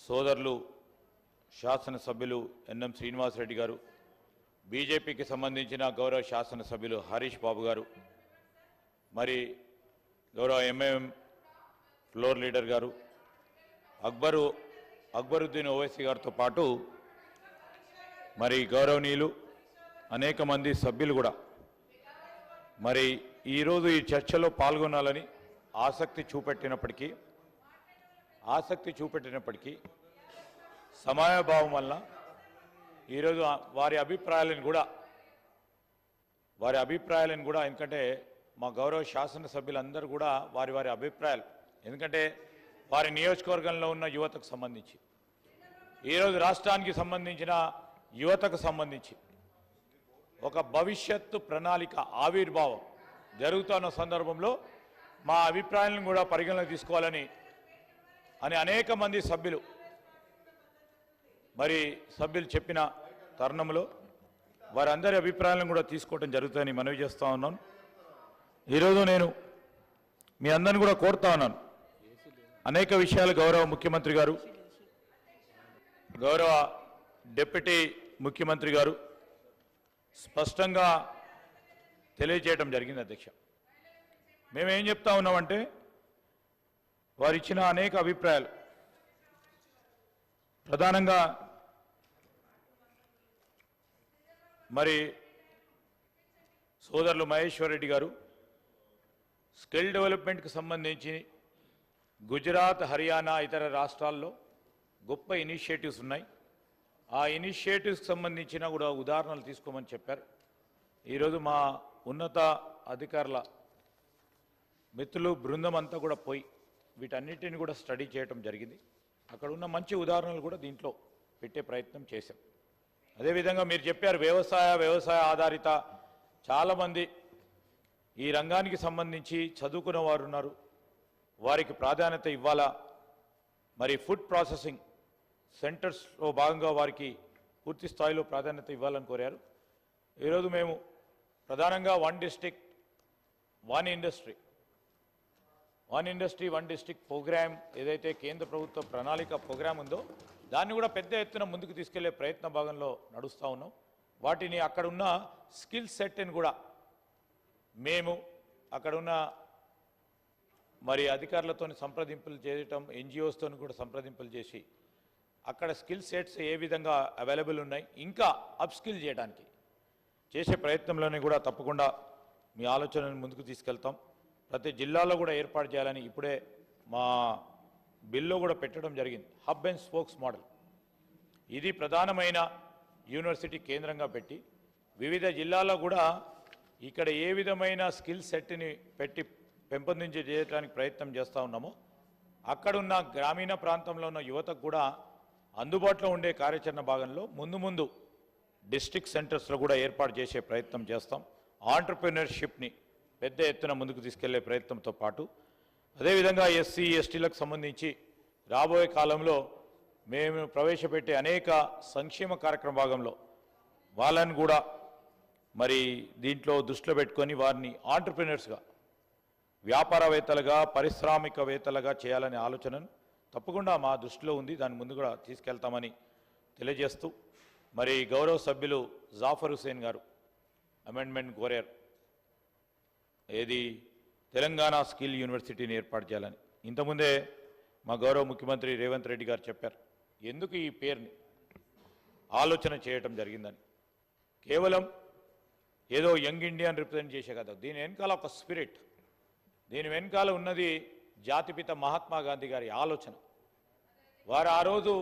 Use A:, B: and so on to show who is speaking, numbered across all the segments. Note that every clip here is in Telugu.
A: సోదరులు శాసనసభ్యులు ఎన్ఎం శ్రీనివాసరెడ్డి గారు, బీజేపీకి సంబంధించిన గౌరవ శాసనసభ్యులు హరీష్ బాబు గారు, మరి గౌరవ ఎంఐఎం ఫ్లోర్ లీడర్ గారు అక్బరుద్దీన్ ఓవైసీ గారితో పాటు మరి గౌరవనీయులు అనేక మంది సభ్యులు కూడా మరి ఈరోజు ఈ చర్చలో పాల్గొనాలని ఆసక్తి చూపెట్టినప్పటికీ సమయాభావం వల్ల ఈరోజు వారి అభిప్రాయాలను కూడా ఎందుకంటే మా గౌరవ శాసనసభ్యులందరూ కూడా వారి అభిప్రాయాలు, ఎందుకంటే వారి నియోజకవర్గంలో ఉన్న యువతకు సంబంధించి ఈరోజు రాష్ట్రానికి సంబంధించిన యువతకు సంబంధించి ఒక భవిష్యత్తు ప్రణాళిక ఆవిర్భావం జరుగుతున్న సందర్భంలో మా అభిప్రాయాలను కూడా పరిగణలోకి తీసుకోవాలని అనేక మంది సభ్యులు చెప్పిన తరుణంలో వారందరి అభిప్రాయాలను కూడా తీసుకోవడం జరుగుతుందని మనవి చేస్తూ ఉన్నాను. ఈరోజు నేను మీ అందరిని కూడా కోరుతా ఉన్నాను, అనేక విషయాలు గౌరవ ముఖ్యమంత్రి గారు, గౌరవ డిప్యూటీ ముఖ్యమంత్రి గారు స్పష్టంగా తెలియజేయడం జరిగింది. అధ్యక్ష, మేమేం చెప్తా ఉన్నామంటే వారు ఇచ్చిన అనేక అభిప్రాయాలు ప్రధానంగా మరి సోదరులు మహేశ్వర్ రెడ్డి గారు స్కిల్ డెవలప్మెంట్కి సంబంధించి గుజరాత్, హర్యానా ఇతర రాష్ట్రాల్లో గొప్ప ఇనిషియేటివ్స్ ఉన్నాయి. ఆ ఇనిషియేటివ్స్కి సంబంధించిన కూడా ఉదాహరణలు తీసుకోమని చెప్పారు. ఈరోజు మా ఉన్నత అధికారుల మిత్రులు బృందం అంతా కూడా పోయి వీటన్నిటిని కూడా స్టడీ చేయడం జరిగింది. అక్కడ ఉన్న మంచి ఉదాహరణలు కూడా దీంట్లో పెట్టే ప్రయత్నం చేశాం. అదేవిధంగా మీరు చెప్పారు వ్యవసాయ ఆధారిత చాలామంది ఈ రంగానికి సంబంధించి చదువుకున్న వారు ఉన్నారు, వారికి ప్రాధాన్యత ఇవ్వాలా, మరి ఫుడ్ ప్రాసెసింగ్ సెంటర్స్లో భాగంగా వారికి పూర్తి స్థాయిలో ప్రాధాన్యత ఇవ్వాలని కోరారు. ఈరోజు మేము ప్రధానంగా వన్ డిస్ట్రిక్ట్ ప్రోగ్రామ్ ఏదైతే కేంద్ర ప్రభుత్వ ప్రణాళిక ప్రోగ్రామ్ ఉందో దాన్ని కూడా పెద్ద ఎత్తున ముందుకు తీసుకెళ్లే ప్రయత్న భాగంలో నడుస్తూ ఉన్నాం. వాటిని అక్కడున్న స్కిల్ సెట్ని కూడా మేము అక్కడున్న మరి అధికారులతో సంప్రదింపులు చేయటం, ఎన్జిఓస్తో కూడా సంప్రదింపులు చేసి అక్కడ స్కిల్ సెట్స్ ఏ విధంగా అవైలబుల్ ఉన్నాయి ఇంకా అప్స్కిల్ చేయడానికి చేసే ప్రయత్నంలోనే కూడా తప్పకుండా మీ ఆలోచనను ముందుకు తీసుకెళ్తాం. ప్రతి జిల్లాలో కూడా ఏర్పాటు చేయాలని ఇప్పుడే మా బిల్లో కూడా పెట్టడం జరిగింది. హబ్ అండ్ స్పోక్స్ మోడల్, ఇది ప్రధానమైన యూనివర్సిటీ కేంద్రంగా పెట్టి వివిధ జిల్లాల్లో కూడా ఇక్కడ ఏ విధమైన స్కిల్ సెట్ని పెట్టి పెంపొందించి చేయడానికి ప్రయత్నం చేస్తూ ఉన్నామో అక్కడున్న గ్రామీణ ప్రాంతంలో ఉన్న యువతకు కూడా అందుబాటులో ఉండే కార్యాచరణ భాగంలో ముందు డిస్ట్రిక్ట్ సెంటర్స్లో కూడా ఏర్పాటు చేసే ప్రయత్నం చేస్తాం. ఆంటర్‌ప్రెన్యూర్‌షిప్ని పెద్ద ఎత్తున ముందుకు తీసుకెళ్లే ప్రయత్నంతో పాటు అదేవిధంగా ఎస్సీ ఎస్టీలకు సంబంధించి రాబోయే కాలంలో మేము ప్రవేశపెట్టే అనేక సంక్షేమ కార్యక్రమ భాగంలో వాళ్ళని కూడా మరి దీంట్లో దృష్టిలో పెట్టుకొని వారిని ఆంటర్‌ప్రెన్యూర్స్గా, వ్యాపారవేత్తలుగా, పారిశ్రామికవేత్తలుగా చేయాలనే ఆలోచనను తప్పకుండా మా దృష్టిలో ఉంది. దాని ముందు కూడా తీసుకెళ్తామని తెలియజేస్తూ మరి గౌరవ సభ్యులు జాఫర్ హుసేన్ గారు అమెండ్మెంట్ కోరారు, ఏది తెలంగాణ స్కిల్ యూనివర్సిటీని ఏర్పాటు చేయాలని. ఇంతకుముందే మా గౌరవ ముఖ్యమంత్రి రేవంత్ రెడ్డి గారు చెప్పారు ఎందుకు ఈ పేరుని ఆలోచన చేయటం జరిగిందని. కేవలం ఏదో యంగ్ ఇండియాని రిప్రజెంట్ చేసే కదా, దీని వెనకాల ఒక స్పిరిట్, దీని వెనకాల ఉన్నది జాతిపిత మహాత్మా గాంధీ గారి ఆలోచన. వారు ఆ రోజు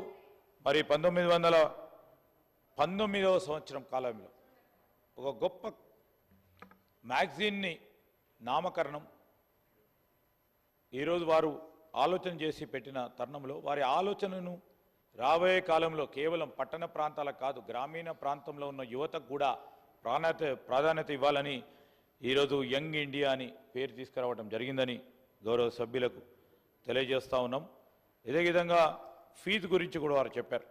A: మరి 1919వ సంవత్సరం కాలంలో ఒక గొప్ప మ్యాగజైన్ని నామకరణం ఈరోజు వారు ఆలోచన చేసి పెట్టిన తరుణంలో వారి ఆలోచనను రాబోయే కాలంలో కేవలం పట్టణ ప్రాంతాలకు కాదు గ్రామీణ ప్రాంతంలో ఉన్న యువతకు కూడా ప్రాధాన్యత ఇవ్వాలని ఈరోజు యంగ్ ఇండియా అని పేరు తీసుకురావడం జరిగిందని గౌరవ సభ్యులకు తెలియజేస్తూ ఉన్నాం. ఇదే విధంగా ఫీజు గురించి కూడా వారు చెప్పారు.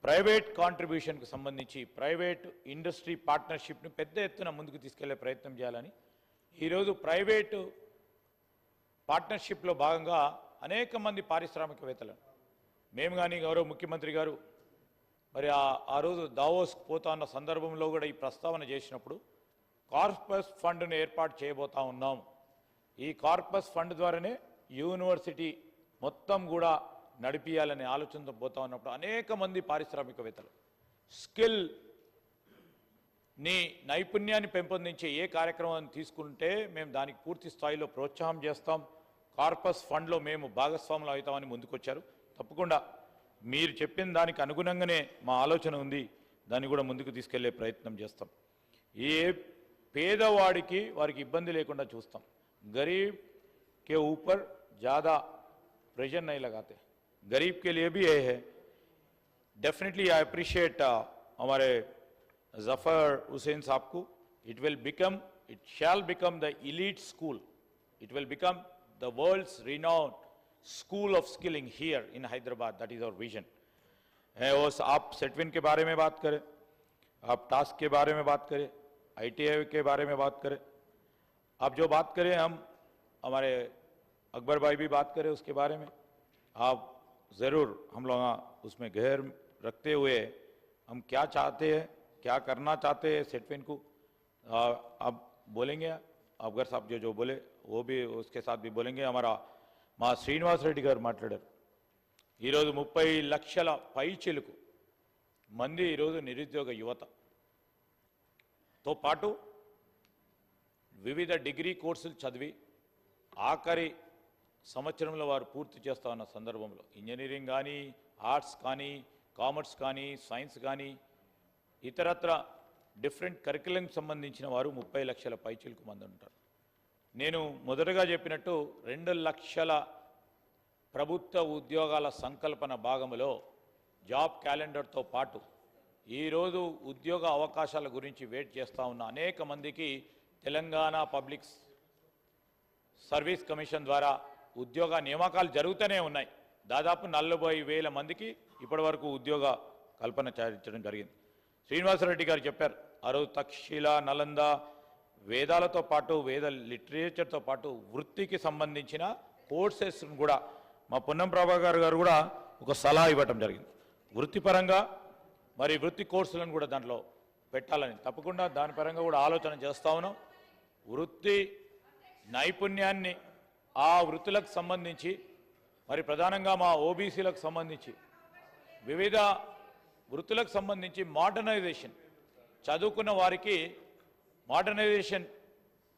A: ప్రైవేట్ కాంట్రిబ్యూషన్కి సంబంధించి ప్రైవేట్ ఇండస్ట్రీ పార్ట్నర్షిప్ని పెద్ద ఎత్తున ముందుకు తీసుకెళ్లే ప్రయత్నం చేయాలని ఈరోజు ప్రైవేటు పార్ట్నర్షిప్లో భాగంగా అనేక మంది పారిశ్రామికవేత్తలను మేము కానీ గౌరవ ముఖ్యమంత్రి గారు మరి ఆ రోజు దావోస్కు పోతా ఉన్న సందర్భంలో కూడా ఈ ప్రస్తావన చేసినప్పుడు కార్పస్ ఫండ్ను ఏర్పాటు చేయబోతా ఉన్నాం. ఈ కార్పస్ ఫండ్ ద్వారానే యూనివర్సిటీ మొత్తం కూడా నడిపియాలనే ఆలోచనతో పోతా ఉన్నప్పుడు అనేక మంది పారిశ్రామికవేత్తలు నీ నైపుణ్యాన్ని పెంపొందించే ఏ కార్యక్రమాన్ని తీసుకుంటే మేము దానికి పూర్తి స్థాయిలో ప్రోత్సాహం చేస్తాం, కార్పస్ ఫండ్లో మేము భాగస్వాములు అవుతామని ముందుకొచ్చారు. తప్పకుండా మీరు చెప్పిన దానికి అనుగుణంగానే మా ఆలోచన ఉంది, దాన్ని కూడా ముందుకు తీసుకెళ్లే ప్రయత్నం చేస్తాం. ఏ పేదవాడికి వారికి ఇబ్బంది లేకుండా చూస్తాం. गरीब के ऊपर ज़्यादा प्रेशर नहीं लगाते. गरीब के लिए भी ये है. डेफिनेटली आई अप्रिशिएट हमारे जफर हुसैन साहब को. It shall become the elite school. It will become the world's renowned school of skilling here in Hyderabad. That is our vision. और आप सेटविन के बारे में बात करें, आप टास्क के बारे में बात करें, ITI के बारे में बात करें, आप जो बात करें हम हमारे अकबर भाई भी बात करें उसके बारे में. आप ज़रूर हम लोग उसमें गहर रखते हुए हम क्या चाहते हैं, क्या करना चाहते हैं सेटविन को आप बोलेंगे. अकबर साहब जो बोले वो भी उसके साथ भी बोलेंगे. हमारा మా శ్రీనివాస్ రెడ్డి గారు మాట్లాడారు. ఈరోజు 30 లక్షల పైచిలుకు మంది ఈరోజు నిరుద్యోగ యువతతో పాటు వివిధ డిగ్రీ కోర్సులు చదివి ఆఖరి సంవత్సరంలో వారు పూర్తి చేస్తా ఉన్న సందర్భంలో ఇంజనీరింగ్ కానీ, ఆర్ట్స్ కానీ, కామర్స్ కానీ, సైన్స్ కానీ ఇతరత్ర డిఫరెంట్ కరికులం సంబంధించిన వారు 30 లక్షల పైచిలుకు మంది ఉంటారు. నేను మొదటగా చెప్పినట్టు 2 లక్షల ప్రభుత్వ ఉద్యోగాల సంకల్పన భాగంలో జాబ్ క్యాలెండర్తో పాటు ఈరోజు ఉద్యోగ అవకాశాల గురించి వెయిట్ చేస్తూ ఉన్న అనేక మందికి తెలంగాణ పబ్లిక్ సర్వీస్ కమిషన్ ద్వారా ఉద్యోగ నియామకాలు జరుగుతూనే ఉన్నాయి. దాదాపు 40,000 మందికి ఇప్పటివరకు ఉద్యోగ కల్పన చేయించడం జరిగింది. శ్రీనివాసరెడ్డి గారు చెప్పారు ఆ రోజు తక్షశిల, నలంద వేదాలతో పాటు వేద లిటరేచర్తో పాటు వృత్తికి సంబంధించిన కోర్సెస్ను కూడా మా పొన్నం ప్రభాకర్ గారు కూడా ఒక సలహా ఇవ్వటం జరిగింది. వృత్తిపరంగా మరి వృత్తి కోర్సులను కూడా దాంట్లో పెట్టాలని తప్పకుండా దాని పరంగా కూడా ఆలోచన చేస్తా ఉన్నాం. వృత్తి నైపుణ్యాన్ని ఆ వృత్తులకు సంబంధించి మరి ప్రధానంగా మా ఓబీసీలకు సంబంధించి వివిధ వృత్తులకు సంబంధించి మోడర్నైజేషన్ చదువుకున్న వారికి మోడర్నైజేషన్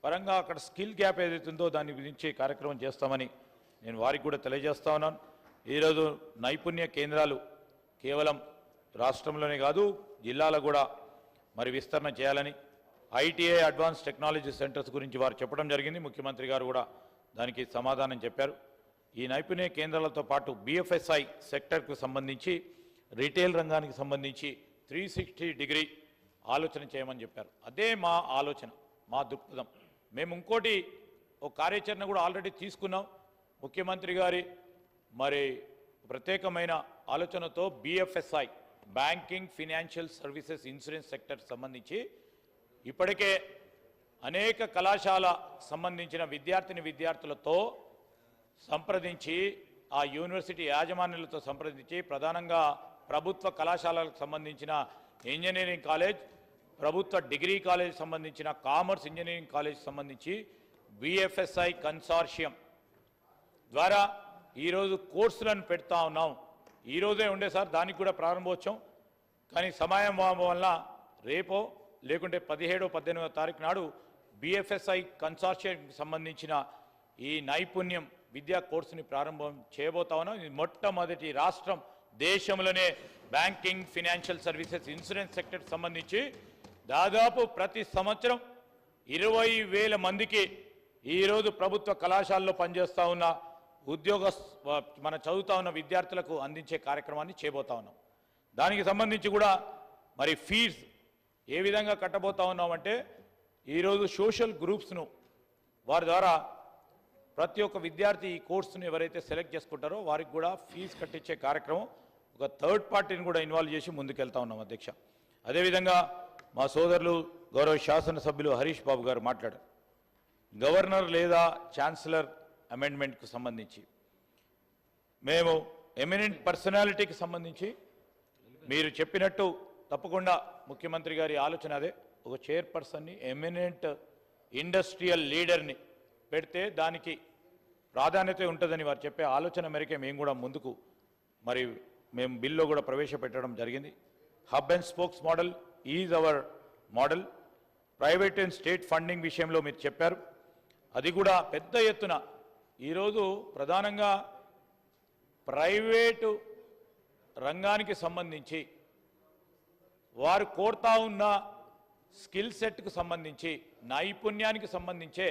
A: పరంగా అక్కడ స్కిల్ గ్యాప్ ఏదైతుందో దాన్ని గురించి కార్యక్రమం చేస్తామని నేను వారికి కూడా తెలియజేస్తా ఉన్నాను. ఈరోజు నైపుణ్య కేంద్రాలు కేవలం రాష్ట్రంలోనే కాదు జిల్లాలో కూడా మరి విస్తరణ చేయాలని ITI అడ్వాన్స్ టెక్నాలజీ సెంటర్స్ గురించి వారు చెప్పడం జరిగింది. ముఖ్యమంత్రి గారు కూడా దానికి సమాధానం చెప్పారు. ఈ నైపుణ్య కేంద్రాలతో పాటు BFSI సెక్టర్కు సంబంధించి రీటైల్ రంగానికి సంబంధించి 360 డిగ్రీ ఆలోచన చేయమని చెప్పారు. అదే మా ఆలోచన, మా దృక్పథం. మేము ఇంకోటి ఒక కార్యాచరణ కూడా ఆల్రెడీ తీసుకున్నాం. ముఖ్యమంత్రి గారి మరి ప్రత్యేకమైన ఆలోచనతో BFSI banking, financial services, insurance sector సంబంధించి ఇప్పటికే అనేక కళాశాల సంబంధించిన విద్యార్థులతో సంప్రదించి ఆ యూనివర్సిటీ యాజమాన్యులతో సంప్రదించి ప్రధానంగా ప్రభుత్వ కళాశాలకు సంబంధించిన ఇంజనీరింగ్ కాలేజ్, ప్రభుత్వ డిగ్రీ కాలేజ్ సంబంధించిన కామర్స్ ఇంజనీరింగ్ కాలేజ్ సంబంధించి BFSI కన్సార్షియం ద్వారా ఈరోజు కోర్సులను పెడతా ఉన్నాం. ఈరోజే ఉండే సార్ దానికి కూడా ప్రారంభోత్సవం, కానీ సమయం వల్ల రేపో లేకుంటే 17వ 18వ తారీఖు నాడు BFSI కన్సార్షియంకి సంబంధించిన ఈ నైపుణ్యం విద్యా కోర్సుని ప్రారంభం చేయబోతా ఉన్నాం. ఇది మొట్టమొదటి రాష్ట్రం దేశంలోనే banking, financial services, insurance sector సంబంధించి దాదాపు ప్రతి సంవత్సరం 20,000 మందికి ఈరోజు ప్రభుత్వ కళాశాలలో పనిచేస్తూ ఉన్న మన చదువుతా ఉన్న విద్యార్థులకు అందించే కార్యక్రమాన్ని చేయబోతా ఉన్నాం. దానికి సంబంధించి కూడా మరి ఫీజు ఏ విధంగా కట్టబోతా ఉన్నామంటే ఈరోజు సోషల్ గ్రూప్స్ను వారి ద్వారా ప్రతి ఒక్క విద్యార్థి ఈ కోర్సును ఎవరైతే సెలెక్ట్ చేసుకుంటారో వారికి కూడా ఫీజు కట్టించే కార్యక్రమం ఒక థర్డ్ పార్టీని కూడా ఇన్వాల్వ్ చేసి ముందుకెళ్తా ఉన్నాం అధ్యక్ష. అదేవిధంగా మా సోదరులు గౌరవ శాసనసభ్యులు హరీష్ బాబు గారు మాట్లాడారు. గవర్నర్ లేదా ఛాన్సలర్ అమెండ్మెంట్కు సంబంధించి మేము ఎమినెంట్ పర్సనాలిటీకి సంబంధించి మీరు చెప్పినట్టు తప్పకుండా ముఖ్యమంత్రి గారి ఆలోచన అదే, ఒక చైర్పర్సన్ని ఎమినెంట్ ఇండస్ట్రియల్ లీడర్ని పెడితే దానికి ప్రాధాన్యత ఉంటుందని వారు చెప్పే ఆలోచన మేరకే మేము కూడా ముందుకు మరి మేము బిల్లో కూడా ప్రవేశపెట్టడం జరిగింది. Hub and spokes model is our model. Private and state funding విషయంలో మీరు చెప్పారు, అది కూడా పెద్ద ఎత్తున ఈరోజు ప్రధానంగా ప్రైవేటు రంగానికి సంబంధించి వారు కోరుతా ఉన్న స్కిల్ సెట్కు సంబంధించి నైపుణ్యానికి సంబంధించే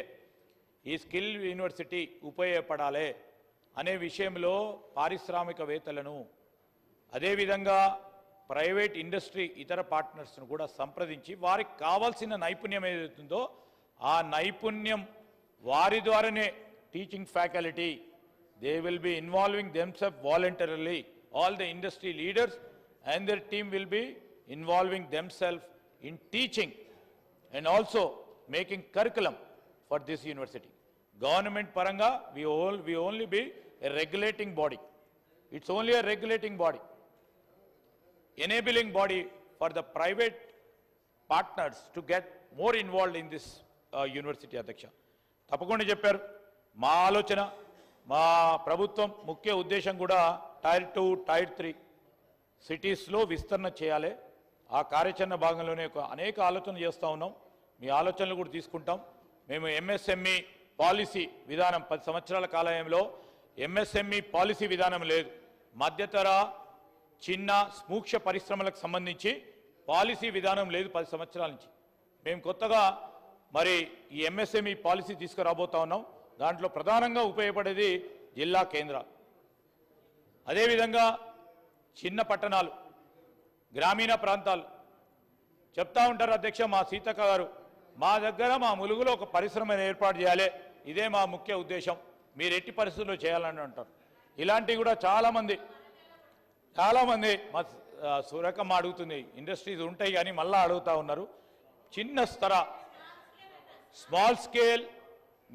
A: ఈ స్కిల్ యూనివర్సిటీ ఉపయోగపడాలి అనే విషయంలో పారిశ్రామికవేత్తలను అదేవిధంగా ప్రైవేట్ ఇండస్ట్రీ ఇతర పార్ట్నర్స్ను కూడా సంప్రదించి వారికి కావాల్సిన నైపుణ్యం ఏదైతుందో ఆ నైపుణ్యం వారి ద్వారానే teaching faculty they will be involving themself voluntarily, all the industry leaders and there team will be involving themself in teaching and also making curriculum for this university. Government paranga we only be a regulating body. It's only a regulating body, enabling body for the private partners to get more involved in this university. Adhyaksha tapakunda chepparu ma alochana ma ప్రభుత్వం ముఖ్య ఉద్దేశం కూడా టైర్ 2 టైర్ 3 సిటీస్ లో విస్తరణ చేయాలి. ఆ కార్యాచరణ భాగంలోనే అనేక ఆలోచనలు చేస్తూ ఉన్నాం. మీ ఆలోచనలు కూడా తీసుకుంటాం. మేము ఎంఎస్ఎంఈ పాలసీ విధానం 10 సంవత్సరాల కాలంలో ఎంఎస్ఎంఈ పాలసీ విధానం లేదు. మధ్యతర చిన్న సూక్ష్మ పరిశ్రమలకు సంబంధించి పాలసీ విధానం లేదు 10 సంవత్సరాల నుంచి. మేము కొత్తగా మరి ఈ ఎంఎస్ఎంఈ పాలసీ తీసుకురాబోతా ఉన్నాం. దాంట్లో ప్రధానంగా ఉపయోగపడేది జిల్లా కేంద్రాలు, అదేవిధంగా చిన్న పట్టణాలు, గ్రామీణ ప్రాంతాలు. చెప్తా ఉంటారు అధ్యక్ష మా సీతక్క గారు, మా దగ్గర మా ములుగులో ఒక పరిశ్రమను ఏర్పాటు చేయాలి, ఇదే మా ముఖ్య ఉద్దేశం, మీరు ఎట్టి పరిస్థితుల్లో చేయాలని అంటారు. ఇలాంటివి కూడా చాలామంది మా సురకమ్మ అడుగుతుంది, ఇండస్ట్రీస్ ఉంటాయి కానీ మళ్ళీ అడుగుతూ ఉన్నారు. చిన్న స్థర small scale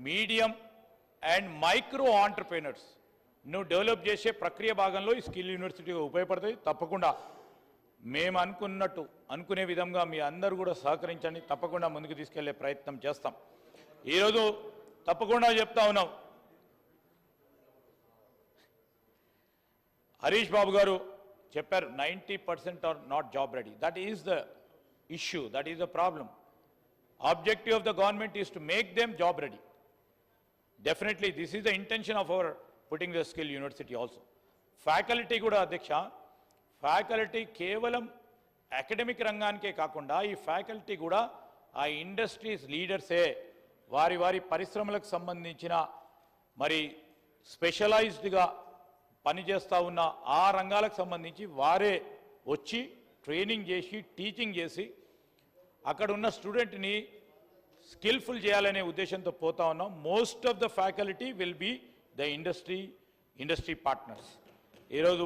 A: medium and micro entrepreneurs నువ్వు డెవలప్ చేసే ప్రక్రియ భాగంలో ఈ స్కిల్ యూనివర్సిటీగా ఉపయోగపడుతుంది. తప్పకుండా మేము అనుకునే విధంగా మీ అందరూ కూడా సహకరించండి, తప్పకుండా ముందుకు తీసుకెళ్లే ప్రయత్నం చేస్తాం. ఈరోజు తప్పకుండా చెప్తా ఉన్నాం, హరీష్ బాబు గారు చెప్పారు 90% are not job ready. That is the issue, that is the problem. Objective of the government is to make them job ready. Definitely this is the intention of our putting the skill university also. Faculty కూడా అధ్యక్ష, ఫ్యాకల్టీ కేవలం అకాడమిక్ రంగానికే కాకుండా ఈ ఫ్యాకల్టీ కూడా ఆ ఇండస్ట్రీస్ లీడర్సే, వారి పరిశ్రమలకు సంబంధించిన మరి స్పెషలైజ్డ్గా పనిచేస్తూ ఉన్న ఆ రంగాలకు సంబంధించి వారే వచ్చి ట్రైనింగ్ చేసి టీచింగ్ చేసి అక్కడ ఉన్న స్టూడెంట్ని స్కిల్ఫుల్ చేయాలనే ఉద్దేశంతో పోతా ఉన్నాం. Most of the faculty will be the industry partners. ఈరోజు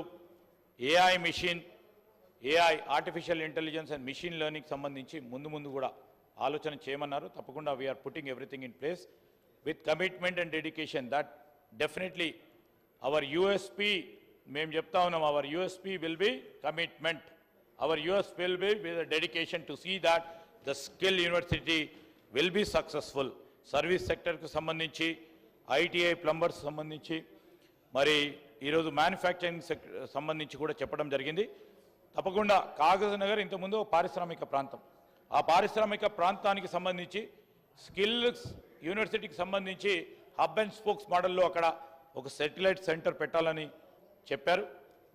A: AI artificial intelligence and machine learning సంబంధించి ముందు కూడా ఆలోచన చేయమన్నారు. తప్పకుండా we're putting everything in place with commitment and dedication. That definitely our USP, మేము చెప్తా ఉన్నాం, our USP will be commitment, our USP will be with dedication to see that the skill university will be successful. Service సెక్టర్కు సంబంధించి ఐటీఐ ప్లంబర్స్ సంబంధించి మరి ఈరోజు మ్యానుఫ్యాక్చరింగ్ సంబంధించి కూడా చెప్పడం జరిగింది. తప్పకుండా కాగజ్ నగర్ ఇంతకుముందు పారిశ్రామిక ప్రాంతం, ఆ పారిశ్రామిక ప్రాంతానికి సంబంధించి స్కిల్స్ యూనివర్సిటీకి సంబంధించి హబ్ అండ్ స్పోక్స్ మోడల్లో అక్కడ ఒక సెటిలైట్ సెంటర్ పెట్టాలని చెప్పారు.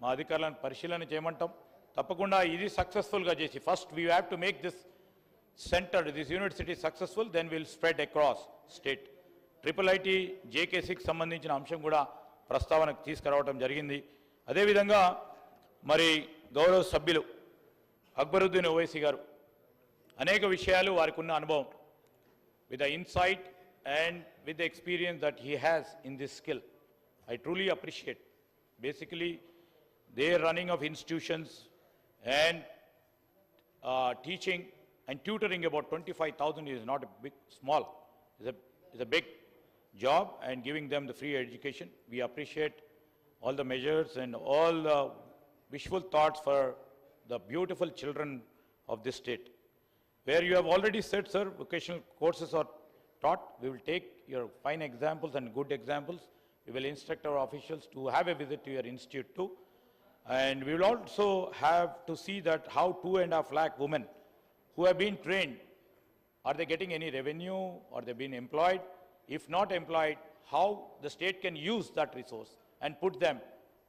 A: మా అధికారులను పరిశీలన చేయమంటాం. తప్పకుండా ఇది సక్సెస్ఫుల్గా చేసి first we have to make this centre, this university successful, then will spread across state. IIIT JK6 సంబంధించిన అంశం కూడా ప్రస్తావనకు తీసుకురావడం జరిగింది. అదేవిధంగా మరి గౌరవ సభ్యులు అక్బరుద్దీన్ ఓవైసీ గారు అనేక విషయాలు వారికి ఉన్న అనుభవం, with the insight and with the experience that he has in this skill, I truly appreciate. Basically they running of institutions and teaching and tutoring about 25,000 is not a big small, is a big job, and giving them the free education. We appreciate all the measures and all the wishful thoughts for the beautiful children of this state. Where you have already said, sir, vocational courses are taught. We will take your fine examples and good examples. We will instruct our officials to have a visit to your institute too. And we will also have to see that how 2.5 lakh women who have been trained, are they getting any revenue? Are they being employed? If not employed, how the state can use that resource and put them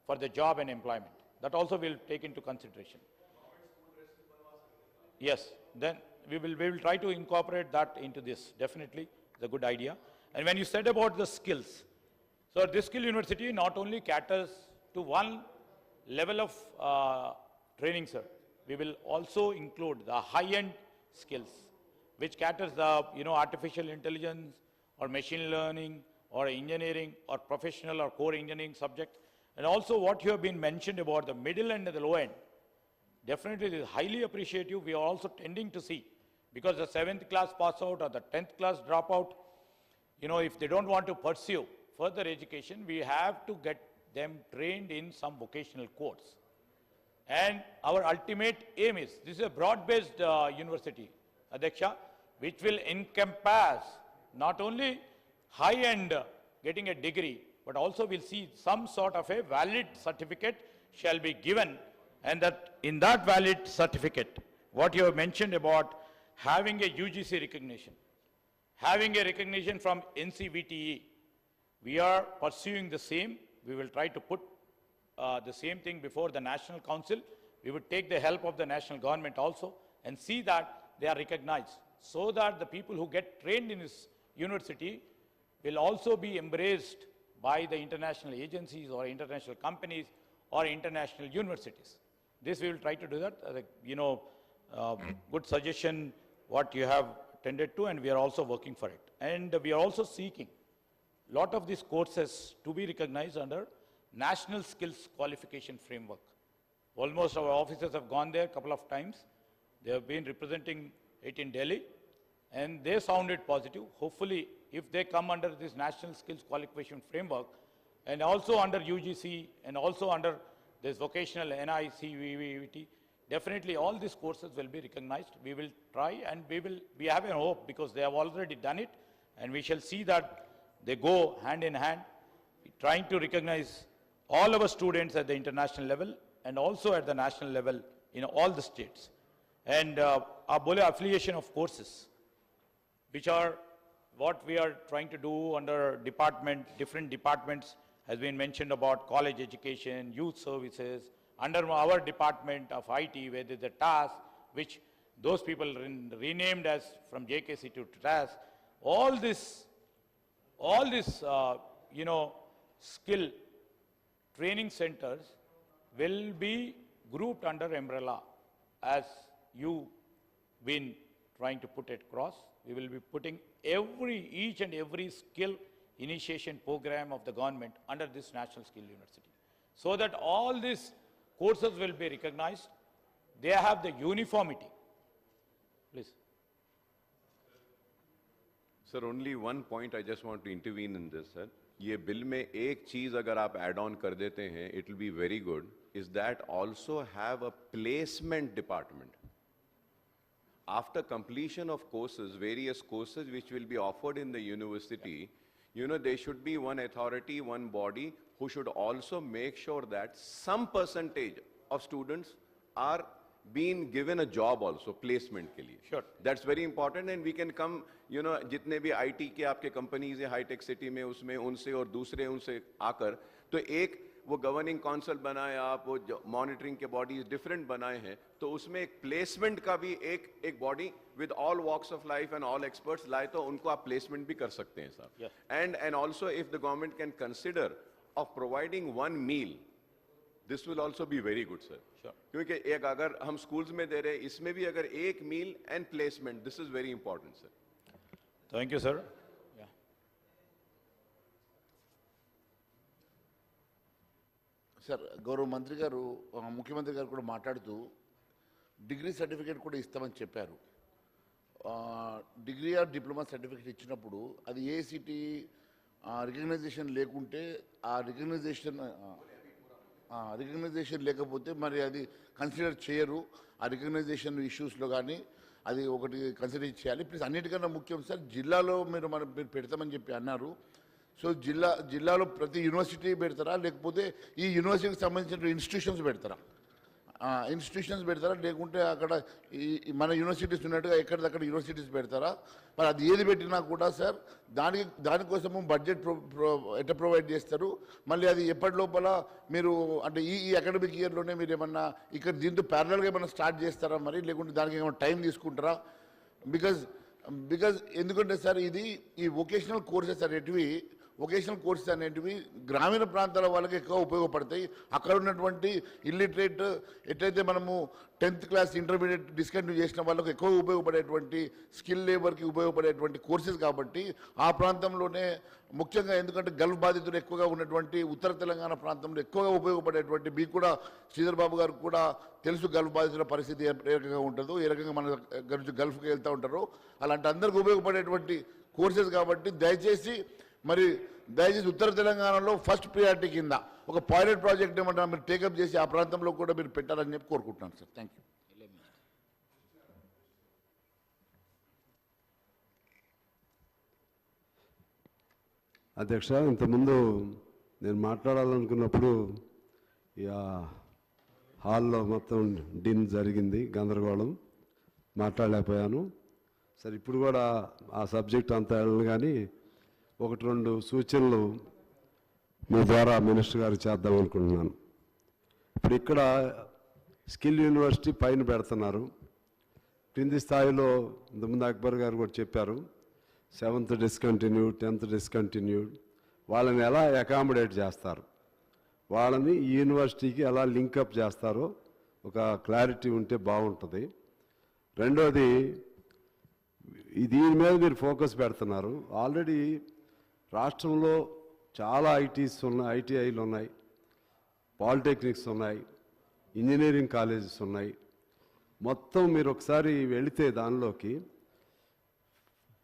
A: for the job and employment. That also will take into consideration. Yes, then we will try to incorporate that into this. Definitely, it's a good idea. And when you said about the skills, so this skill university not only caters to one level of training, sir. We will also include the high-end skills, which caters the artificial intelligence or machine learning or engineering or professional or core engineering subject. And also what you have been mentioned about the middle and the low end. Definitely, it is highly appreciative. We are also tending to see, because the 7th class pass out or the 10th class dropout, if they don't want to pursue further education, we have to get them trained in some vocational course. And our ultimate aim is, this is a broad-based university, Adhyaksha, which will encompass not only high-end getting a degree, but also we'll see some sort of a valid certificate shall be given. And that in that valid certificate, what you have mentioned about having a UGC recognition, having a recognition from NCVTE, we are pursuing the same. We will try to put the same thing before the National Council. We would take the help of the national government also and see that they are recognized, so that the people who get trained in this university will also be embraced by the international agencies or international companies or international universities. This we will try to do that. Good suggestion what you have tended to, and we are also working for it. And we are also seeking a lot of these courses to be recognized under National Skills Qualification Framework. Almost our officers have gone there a couple of times. They have been representing it in Delhi, and they sounded positive. Hopefully, if they come under this National Skills Qualification Framework, and also under UGC, and also under this vocational NICVT, definitely all these courses will be recognized. We will try, and we have a hope, because they have already done it, and we shall see that they go hand in hand, trying to recognize all our students at the international level and also at the national level in all the states. And our affiliation of courses, which are what we are trying to do under different departments, has been mentioned about college education, youth services, under our department of IT, where there's a task, which those people renamed as from JKC to TAS. All this, skill training centers will be grouped under umbrella, as you been trying to put it across. We will be putting each and every skill initiation program of the government under this National Skill University, so that all these courses will be recognized. They have the uniformity. Please.
B: Sir, only one point I just want to intervene in this, sir. ये बिल में एक चीज अगर आप ऐड ऑन कर देते हैं, it will be very good, is that also have a placement department. After completion of courses, various courses which will be offered in the university, there should be one authority, one body who should also make sure that some percentage of students are being given a job also, placement के लिए.
A: Sure.
B: That's very important, and we can come, जितने भी IT के आपके companies हैं high-tech city में, उसमें उनसे और दूसरे उनसे आकर, तो एक वो governing council बनाए आप, वो monitoring के bodies different बनाए हैं, तो उसमें एक placement का भी एक body with all walks of life and all experts लाए, तो उनको आप placement भी कर सकते हैं साहब.
A: Yes.
B: And also if the government can consider of providing one meal, this will also be very good, sir.
A: Sure.
B: क्योंकि एक अगर हम schools में दे रहे हैं, इसमें भी अगर एक meal and placement, this is very important, sir.
A: Thank you, sir. Yeah.
C: Sir గౌరవ మంత్రి గారు ముఖ్యమంత్రి గారు కూడా మాట్లాడుతూ డిగ్రీ సర్టిఫికేట్ కూడా ఇస్తామని చెప్పారు. డిగ్రీ ఆర్ డిప్లొమా సర్టిఫికేట్ ఇచ్చినప్పుడు అది ఏఐసిటి రికగ్నైజేషన్ లేకుంటే ఆ రికగ్నైజేషన్ రికగ్నైజేషన్ లేకపోతే మరి అది కన్సిడర్ చేయరు. ఆ రికగ్నైజేషన్ ఇష్యూస్లో కానీ అది ఒకటి కన్సిడర్ చేయాలి. ప్లస్ అన్నిటికన్నా ముఖ్యం సార్, జిల్లాలో మీరు పెడతామని చెప్పి అన్నారు. సో జిల్లాలో ప్రతి యూనివర్సిటీ పెడతారా, లేకపోతే ఈ యూనివర్సిటీకి సంబంధించిన ఇన్స్టిట్యూషన్స్ పెడతారా? ఇన్స్టిట్యూషన్స్ పెడతారా, లేకుంటే అక్కడ ఈ మన యూనివర్సిటీస్ ఉన్నట్టుగా ఎక్కడిదక్కడ యూనివర్సిటీస్ పెడతారా? మరి అది ఏది పెట్టినా కూడా సార్ దానికోసము బడ్జెట్ ఎట్లా ప్రొవైడ్ చేస్తారు? మళ్ళీ అది ఎప్పటి లోపల మీరు అంటే ఈ అకాడమిక్ ఇయర్లోనే మీరు ఏమన్నా ఇక్కడ దీంతో ప్యారలల్గా ఏమన్నా స్టార్ట్ చేస్తారా మరి, లేకుంటే దానికి ఏమైనా టైం తీసుకుంటారా? బికాజ్ ఎందుకంటే సార్ ఈ వొకేషనల్ కోర్సెస్ అనేటివి గ్రామీణ ప్రాంతాల వాళ్ళకి ఎక్కువ ఉపయోగపడతాయి. అక్కడ ఉన్నటువంటి ఇల్లిటరేట్ ఎట్లయితే మనము 10th క్లాస్ ఇంటర్మీడియట్ డిస్కంటిన్యూ చేసిన వాళ్ళకు ఎక్కువ ఉపయోగపడేటువంటి స్కిల్ లేబర్కి ఉపయోగపడేటువంటి కోర్సెస్ కాబట్టి ఆ ప్రాంతంలోనే ముఖ్యంగా, ఎందుకంటే గల్ఫ్ బాధితులు ఎక్కువగా ఉన్నటువంటి ఉత్తర తెలంగాణ ప్రాంతంలో ఎక్కువగా ఉపయోగపడేటువంటి, మీకు కూడా శ్రీధర్ బాబు గారికి కూడా తెలుసు గల్ఫ్ బాధితుల పరిస్థితి ఏ రకంగా ఉంటుందో, ఏ రకంగా మన గల్ఫ్కి వెళ్తూ ఉంటారో, అలాంటి అందరికీ ఉపయోగపడేటువంటి కోర్సెస్ కాబట్టి దయచేసి ఉత్తర తెలంగాణలో ఫస్ట్ ప్రియారిటీ కింద ఒక పైలట్ ప్రాజెక్ట్ ఏమంటారా మీరు టేకప్ చేసి ఆ ప్రాంతంలో కూడా మీరు పెట్టాలని చెప్పి కోరుకుంటున్నాను సార్. Thank you.
D: అధ్యక్ష, ఇంతకుముందు నేను మాట్లాడాలనుకున్నప్పుడు ఇక హాల్లో మొత్తం జరిగింది, గందరగోళం, మాట్లాడలేకపోయాను. సరే, ఇప్పుడు కూడా ఆ సబ్జెక్ట్ అంతా వెళ్ళను, కానీ 1-2 సూచనలు మీ ద్వారా మినిస్టర్ గారికి చేద్దాం అనుకుంటున్నాను. ఇప్పుడు ఇక్కడ స్కిల్ యూనివర్సిటీ పైన పెడుతున్నారు, క్రింది స్థాయిలో ఇంతకుముందు అక్బర్ గారు కూడా చెప్పారు, 7th డిస్కంటిన్యూడ్, 10th డిస్కంటిన్యూడ్, వాళ్ళని ఎలా అకామిడేట్ చేస్తారు, వాళ్ళని ఈ యూనివర్సిటీకి ఎలా లింకప్ చేస్తారో ఒక క్లారిటీ ఉంటే బాగుంటుంది. రెండోది, దీని మీద మీరు ఫోకస్ పెడుతున్నారు. ఆల్రెడీ రాష్ట్రంలో చాలా ఐటీఐలు ఉన్నాయి, పాలిటెక్నిక్స్ ఉన్నాయి, ఇంజనీరింగ్ కాలేజెస్ ఉన్నాయి. మొత్తం మీరు ఒకసారి వెళితే దానిలోకి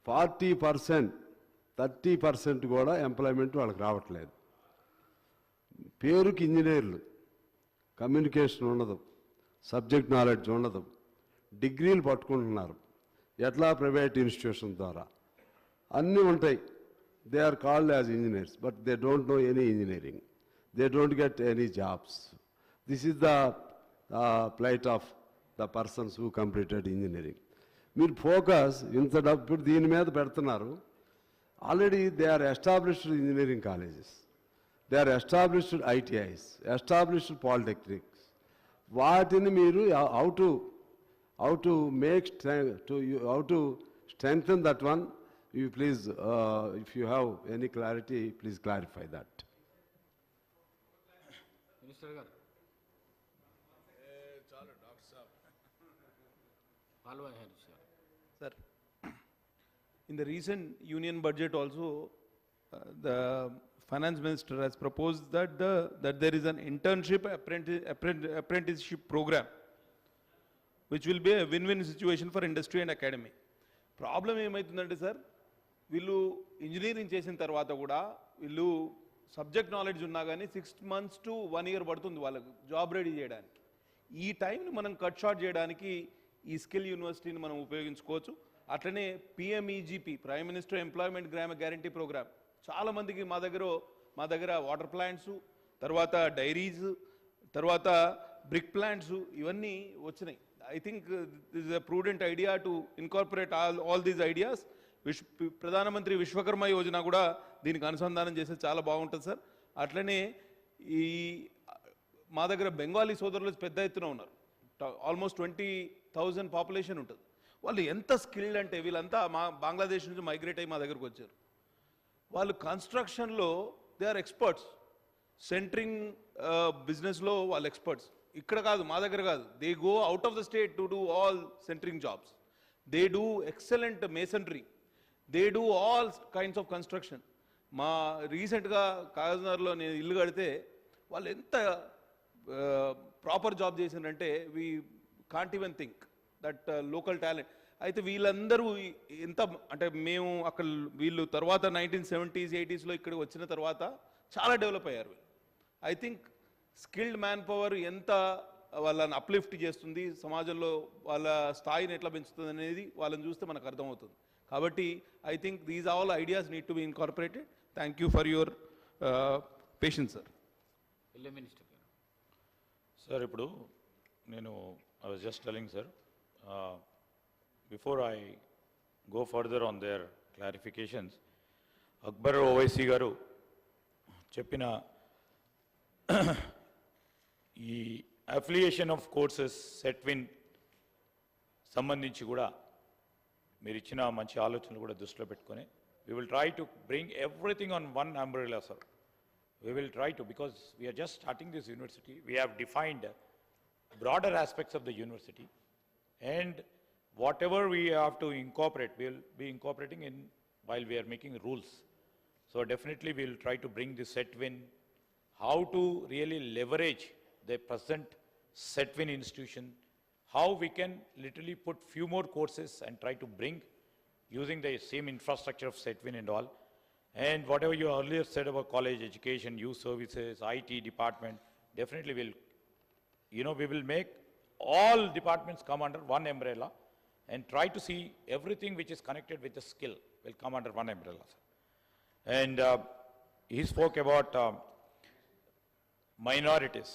D: 40%, 30% కూడా ఎంప్లాయ్మెంట్ వాళ్ళకి రావట్లేదు. పేరుకి ఇంజనీర్లు, కమ్యూనికేషన్ ఉండదు, సబ్జెక్ట్ నాలెడ్జ్ ఉండదు, డిగ్రీలు పట్టుకుంటున్నారు. ఎట్లా? ప్రైవేట్ ఇన్స్టిట్యూషన్ ద్వారా అన్నీ ఉంటాయి. They are called as engineers, but they don't know any engineering. They don't get any jobs. This is the plight of the persons who completed engineering. మీరు ఫోకస్ ఇంత డబ్బు దీని మీద పెడుతున్నారు. Already they are established engineering colleges, they are established ITIs, established polytechnics. వాటిని మీరు how to strengthen that one. You please, if you have any clarity, please clarify that.
E: Minister garu. Chalu Dr. Saab. Follow ahead, sir.
F: Sir, in the recent union budget also, the finance minister has proposed that there is an internship apprenticeship program, which will be a win-win situation for industry and academy. Problem ఏమైతుందంటే సార్, వీళ్ళు ఇంజనీరింగ్ చేసిన తర్వాత కూడా వీళ్ళు సబ్జెక్ట్ నాలెడ్జ్ ఉన్నా కానీ 6 months to 1 year పడుతుంది వాళ్ళకు జాబ్ రెడీ చేయడానికి. ఈ టైంని మనం కట్ షార్ట్ చేయడానికి ఈ స్కిల్ యూనివర్సిటీని మనం ఉపయోగించుకోవచ్చు. అట్లనే PMEGP, prime minister employment guarantee programme, చాలామందికి మా దగ్గర వాటర్ ప్లాంట్స్, తర్వాత డైరీస్, తర్వాత బ్రిక్ ప్లాంట్స్ ఇవన్నీ వచ్చినాయి. I think this is a prudent idea to incorporate all these ideas. ప్రధానమంత్రి విశ్వకర్మ యోజన కూడా దీనికి అనుసంధానం చేస్తే చాలా బాగుంటుంది సార్. అట్లనే మా దగ్గర బెంగాలీ సోదరులు పెద్ద ఎత్తున ఉన్నారు, ఆల్మోస్ట్ 20,000 పాపులేషన్ ఉంటుంది. వాళ్ళు ఎంత స్కిల్డ్ అంటే వీళ్ళంతా బంగ్లాదేశ్ నుంచి మైగ్రేట్ అయ్యి మా దగ్గరకు వచ్చారు. వాళ్ళు కన్స్ట్రక్షన్లో దే ఆర్ ఎక్స్పర్ట్స్, సెంటరింగ్ బిజినెస్లో వాళ్ళు ఎక్స్పర్ట్స్. ఇక్కడ కాదు, మా దగ్గర కాదు, they go out of the state to do all centring jobs. They do excellent masonry, they do all kinds of construction. మా రీసెంట్గా కాగజ్నగర్లో నేను ఇల్లు కడితే వాళ్ళు ఎంత ప్రాపర్ జాబ్ చేసిందంటే we can't even think that local talent. అయితే వీళ్ళందరూ ఎంత అంటే మేము అక్కడ వీళ్ళు తర్వాత 1970s, 80s ఇక్కడికి వచ్చిన తర్వాత చాలా డెవలప్ అయ్యారు. I think skilled man power ఎంత వాళ్ళని అప్లిఫ్ట్ చేస్తుంది, సమాజంలో వాళ్ళ స్థాయిని ఎట్లా పెంచుతుంది అనేది వాళ్ళని చూస్తే మనకు అర్థమవుతుంది. కాబట్టి I think these all ideas need to be incorporated. Thank you for your patience sir.
E: వెళ్ళే మినిస్టర్ గారు.
A: సార్ ఇప్పుడు నేను I was just telling sir, before I go further on their clarifications, Akbar Owaisi గారు చెప్పిన ఈ అఫిలియేషన్ ఆఫ్ కోర్సెస్ సెట్విన్ సంబంధించి కూడా మీరు ఇచ్చిన మంచి ఆలోచనలు కూడా దృష్టిలో పెట్టుకొని we will try to bring everything on one umbrella, sir. We will try to, because we are just starting this university. We have defined broader aspects of the university, and whatever we have to incorporate, we will be incorporating in while we are making rules. So definitely we will try to bring the SETWIN, how to really leverage the present SETWIN institution, how we can literally put few more courses and try to bring using the same infrastructure of SETWIN and all. And whatever you earlier said about college education, youth services, IT department, definitely will, we will make all departments come under one umbrella and try to see everything which is connected with the skill will come under one umbrella, sir. And he spoke about minorities.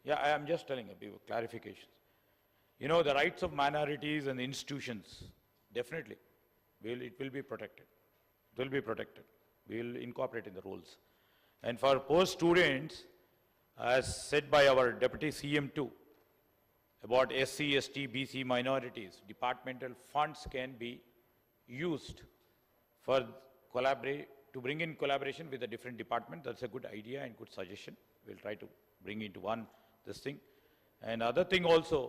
A: Yeah, I am just telling a few clarifications. The rights of minorities and institutions, definitely, it will be protected. It will be protected. We will incorporate in the rules. And for post students, as said by our Deputy CM too, about SC, ST, BC minorities, departmental funds can be used for to bring in collaboration with a different department. That's a good idea and good suggestion. We'll try to bring into one this thing. And other thing also,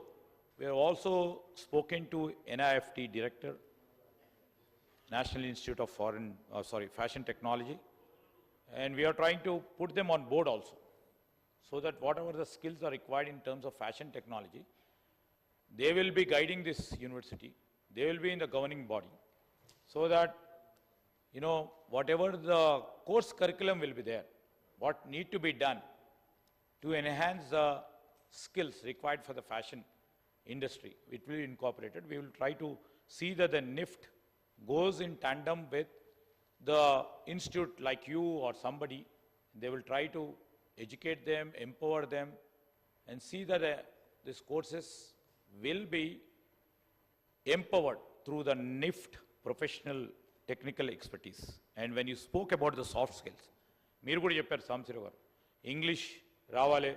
A: we have also spoken to NIFT director, National Institute of Fashion Technology, and we are trying to put them on board also, so that whatever the skills are required in terms of fashion technology, they will be guiding this university, they will be in the governing body, so that, whatever the course curriculum will be there, what need to be done to enhance the skills required for the fashion industry, it will be incorporated. We will try to see that the NIFT goes in tandem with the institute like you or somebody. They will try to educate them, empower them, and see that these courses will be empowered through the NIFT professional technical expertise. And when you spoke about the soft skills, మీరు కూడా చెప్పారు సాంబశివరావు గారు, ఇంగ్లీష్ రావాలే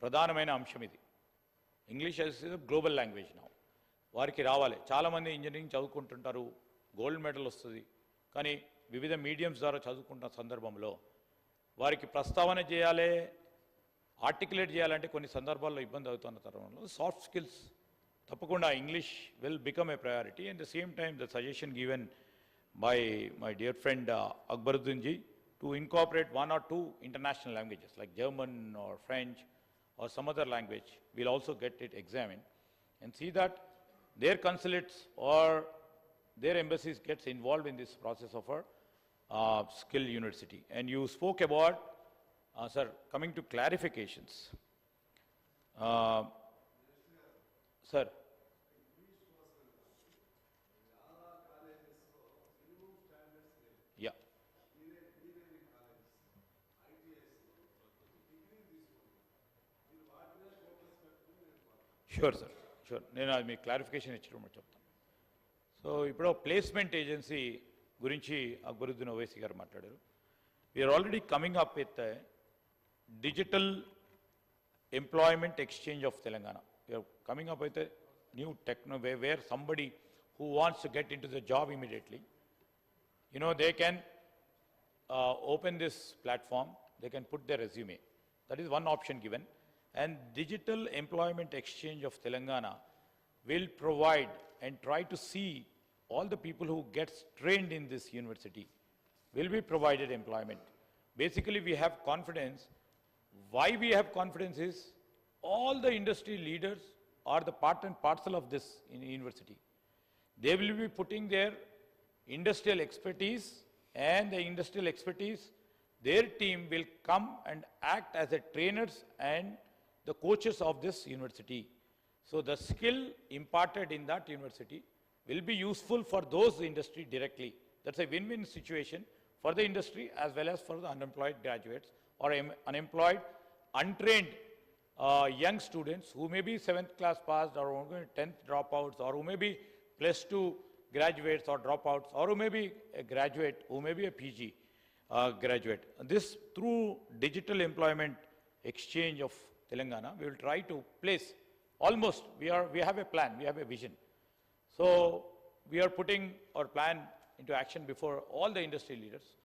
A: ప్రధానమైన అంశం ఇది. ఇంగ్లీష్ ఇస్ గ్లోబల్ లాంగ్వేజ్ నా, వారికి రావాలి. చాలామంది ఇంజనీరింగ్ చదువుకుంటుంటారు, గోల్డ్ మెడల్ వస్తుంది, కానీ వివిధ మీడియంస్ ద్వారా చదువుకుంటున్న సందర్భంలో వారికి ప్రస్తావన చేయాలి, ఆర్టికులేట్ చేయాలంటే కొన్ని సందర్భాల్లో ఇబ్బంది అవుతున్న తరుణంలో సాఫ్ట్ స్కిల్స్ తప్పకుండా English will become a priority. And the same time the suggestion given by my dear friend Akbaruddin ji to incorporate one or two international languages like German or French or some other language. We'll also get it examined and see that their consulates or their embassies gets involved in this process of our skill university. And you spoke about, sir, coming to clarifications. Sir. Yeah. Sure, sir. Sure. నేను అది మీకు క్లారిఫికేషన్ ఇచ్చడం చెప్తాను. సో ఇప్పుడు ప్లేస్మెంట్ ఏజెన్సీ గురించి అక్బరుద్దీన్ ఓవైసీ గారు మాట్లాడారు. We are already coming up with digital employment exchange of Telangana. We are coming up with new techno ware somebody who wants to get into the job immediately, they can open this platform, they can put their resume. That is one option given. And Digital Employment Exchange of Telangana will provide and try to see all the people who gets trained in this university will be provided employment. Basically, we have confidence. Why we have confidence is all the industry leaders are the part and parcel of this university. They will be putting their industrial expertise, and the industrial expertise their team will come and act as a trainers and the coaches of this university. So the skill imparted in that university will be useful for those industry directly. That's a win-win situation for the industry as well as for the unemployed graduates or unemployed, untrained young students who may be 7th class passed or who may be 10th dropouts or who may be +2 graduates or dropouts or who may be a graduate, who may be a PG graduate. This through digital employment exchange of Telangana, we will try to place almost, we have a plan, we have a vision. So we are putting our plan into action before all the industry leaders.